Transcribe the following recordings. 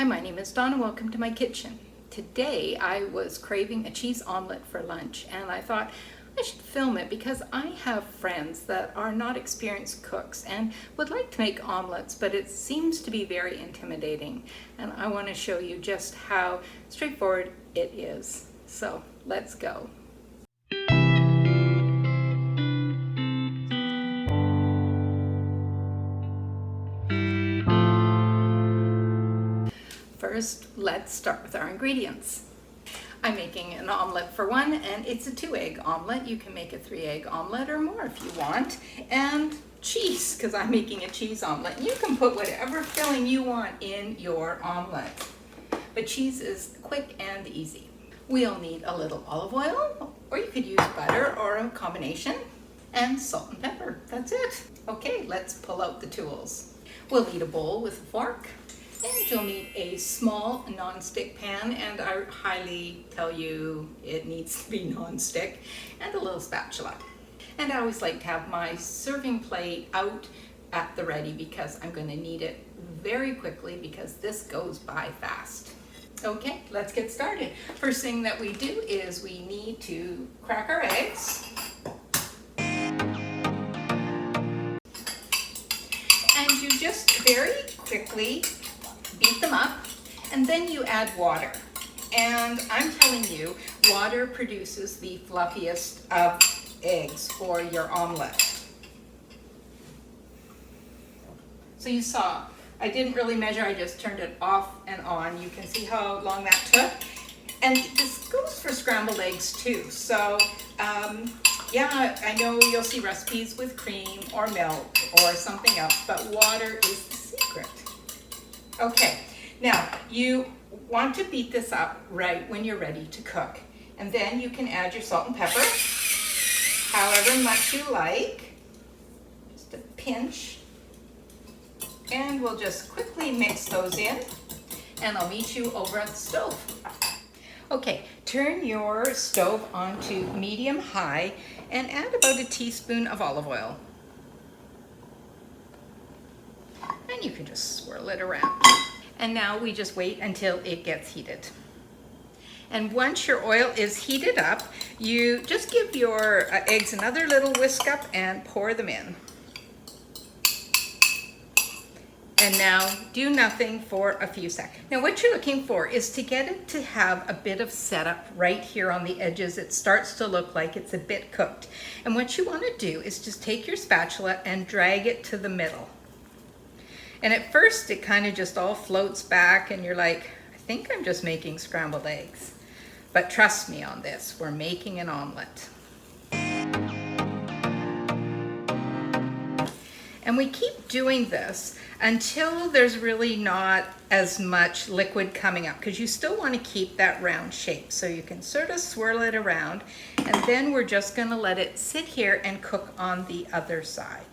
Hi, my name is Donna. Welcome to my kitchen. Today I was craving a cheese omelet for lunch and I thought I should film it because I have friends that are not experienced cooks and would like to make omelets, but it seems to be very intimidating, and I want to show you just how straightforward it is. So let's go. First, let's start with our ingredients. I'm making an omelet for one, and it's a 2-egg omelet. You can make a 3-egg omelet or more if you want. And cheese, because I'm making a cheese omelet. You can put whatever filling you want in your omelet, but cheese is quick and easy. We'll need a little olive oil, or you could use butter or a combination, and salt and pepper. That's it. Okay, let's pull out the tools. We'll need a bowl with a fork. And you'll need a small non-stick pan, and I highly tell you it needs to be non-stick, and a little spatula. And I always like to have my serving plate out at the ready because I'm going to need it very quickly because this goes by fast. Okay, let's get started. First thing that we do is we need to crack our eggs. And you just very quickly beat them up, and then you add water. And I'm telling you, water produces the fluffiest of eggs for your omelet. So you saw, I didn't really measure, I just turned it off and on. You can see how long that took. And this goes for scrambled eggs too. So yeah, I know you'll see recipes with cream or milk or something else, but water is the secret. Okay, now you want to beat this up right when you're ready to cook. And then you can add your salt and pepper, however much you like, just a pinch. And we'll just quickly mix those in, and I'll meet you over at the stove. Okay, turn your stove onto medium-high and add about a teaspoon of olive oil. And you can just swirl it around. And now we just wait until it gets heated. And once your oil is heated up, you just give your eggs another little whisk up and pour them in. And now do nothing for a few seconds. Now what you're looking for is to get it to have a bit of setup right here on the edges. It starts to look like it's a bit cooked. And what you want to do is just take your spatula and drag it to the middle. And at first it kind of just all floats back and you're like, I think I'm just making scrambled eggs. But trust me on this, we're making an omelet. And we keep doing this until there's really not as much liquid coming up, because you still want to keep that round shape. So you can sort of swirl it around, and then we're just going to let it sit here and cook on the other side.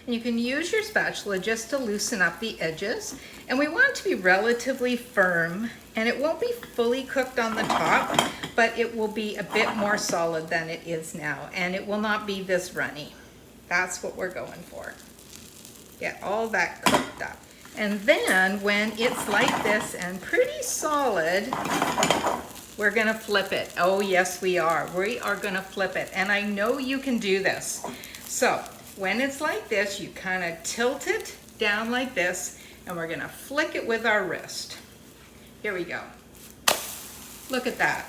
And you can use your spatula just to loosen up the edges. And we want it to be relatively firm, and it won't be fully cooked on the top, but it will be a bit more solid than it is now, and it will not be this runny. That's what we're going for. Get all that cooked up. And then when it's like this and pretty solid, we're gonna flip it. Oh yes, we are. We are gonna flip it. And I know you can do this. So when it's like this, you kind of tilt it down like this, and we're gonna flick it with our wrist. Here we go. Look at that.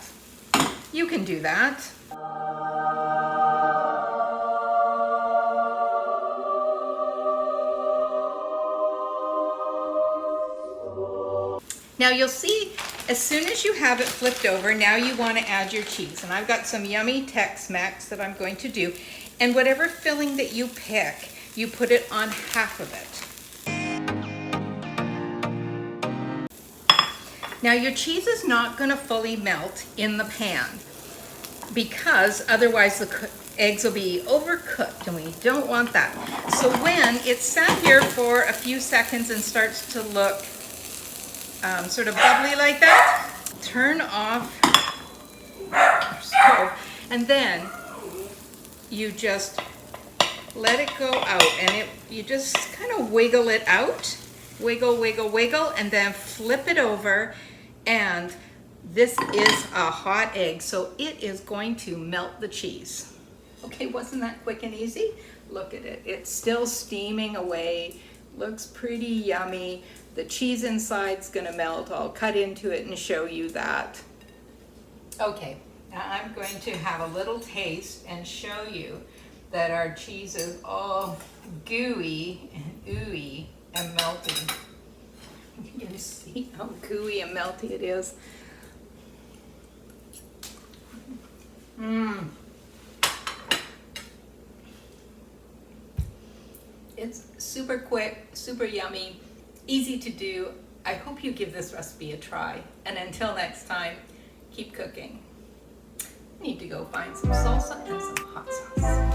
You can do that. Now you'll see, as soon as you have it flipped over, now you want to add your cheese. And I've got some yummy Tex-Mex that I'm going to do. And whatever filling that you pick, you put it on half of it. Now your cheese is not going to fully melt in the pan, because otherwise the eggs will be overcooked, and we don't want that. So when it's sat here for a few seconds and starts to look sort of bubbly like that, turn off your stove, and then you just let it go out, and you just kind of wiggle it out, wiggle, wiggle, wiggle, and then flip it over. And this is a hot egg, so it is going to melt the cheese. Okay, wasn't that quick and easy? Look at it, it's still steaming away. Looks pretty yummy. The cheese inside's gonna melt. I'll cut into it and show you that. Okay, now I'm going to have a little taste and show you that our cheese is all gooey and ooey and melty. You can see how gooey and melty it is. Mmm. It's super quick, super yummy, easy to do. I hope you give this recipe a try. And until next time, keep cooking. I need to go find some salsa and some hot sauce.